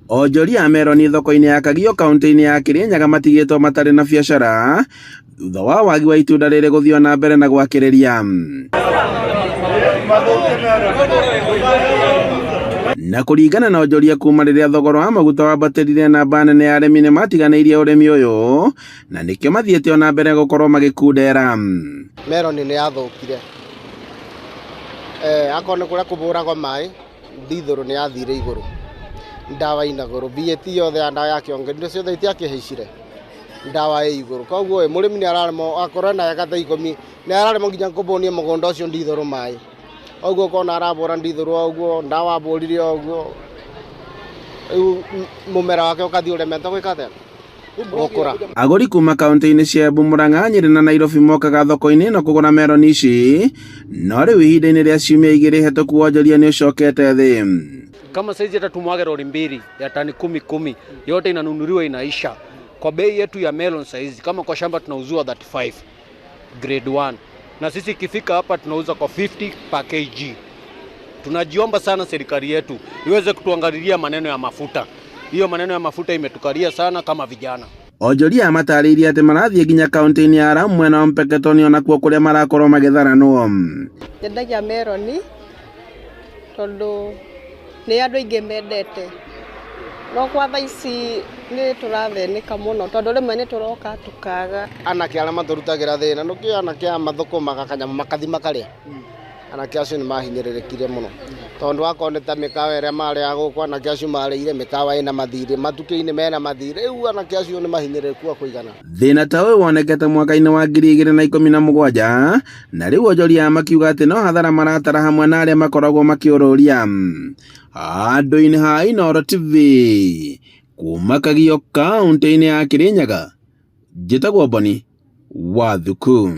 Onjoria a meroni thoko-inĩ ya Kagio kaunti-inĩ ya Kirinyaga matigĩtwo matarĩ na biacara thutha wa wagi wa itunda rĩrĩ gũthiĩ na mbere na gwakĩrĩria. Na kũringana na onjoria kuma rĩrĩa thogora wa maguta wambatĩrire, namba nene ya arĩmi nĩ matiganĩirie ũrĩmi ũyũ na nĩkĩo mathiĩte ona mbere gũkorwo magĩkundera. Meroni nĩ yathũkire. Akorwo nĩ kũrĩa kũbũragwo maĩ, ndithũrũ nĩ yathire igũrũ, ndawa ina igũrũ, VAT yothe ya ndawa yakĩongerire ciothe itiakĩhaicire, ndawa ĩ igũrũ. Koguo mũrĩmi nĩ araremwo, akorwo na eka ta 10 nĩ araremwo nginya kũbũnia mũgũnda ũcio ndithũrũ maĩ. Oguo ũkona arabũra ndithũrũ oguo, ndawa abũrire oguo, rĩu mũmera wake ũkathiĩ ũremete gwĩka atĩa? Gũkũra. Agũri kuma kaunti-inĩ cia Embu, Murang'a, Nyeri na Nairobi mokaga thoko-inĩ ĩno kũgũra meroni ici, no rĩu ihinda-inĩ rĩa ciumia 2 hetũku wonjoria nĩ ũcokete thĩ. Kama saizi hata tumwage lori 2 ya tani 10 yote inanunuliwa inaisha kwa bei yetu ya melon saizi. Kama kwa shamba tunauziwa 35 grade 1 na sisi ikifika hapa tunauza kwa 50 per kg. Tunajiomba sana serikali yetu iweze kutuangalilia maneno ya mafuta. Hiyo maneno ya mafuta imetukalia sana kama vijana. Onjoria matarĩirie atĩ marathiĩ nginya kaunti-inĩ ya Lamu mwena wa Mpeketoni onakuo kũrĩa marakorwo magĩtharanwo. Nyendagia meroni tondũ nĩ andũ aingĩ mendete, no kwa thaa ici nĩ tũrathĩnĩka mũno tondũ rĩmwe nĩ tũroka tukaga. Anake arĩa matũrutagĩra thĩna nĩkĩo anake aya mathũkũmaga kanyamũ makathi makarĩa. Anake acio nĩ mahinyĩrĩrĩkire mũno tondũ akorwo nĩ ta mĩkawa ĩrĩa marĩa gũkũ, anake acio marĩire mĩkawa ĩna mathirĩ, matuke-inĩ mena mathirĩ, rĩu anake acio nĩ mahinyĩrĩrĩku kũigana. Thĩna ta ũyũ wonekete mwaka-inĩ wa 2017 na rĩu onjoria makiuga atĩ no hathara maratara hamwe na arĩa makoragwo makĩũrũria. Handũ-inĩ ha Inooro TV kuma Kagio kaunti-inĩ ya Kirinyaga, njĩtagwo Boni Wathuku.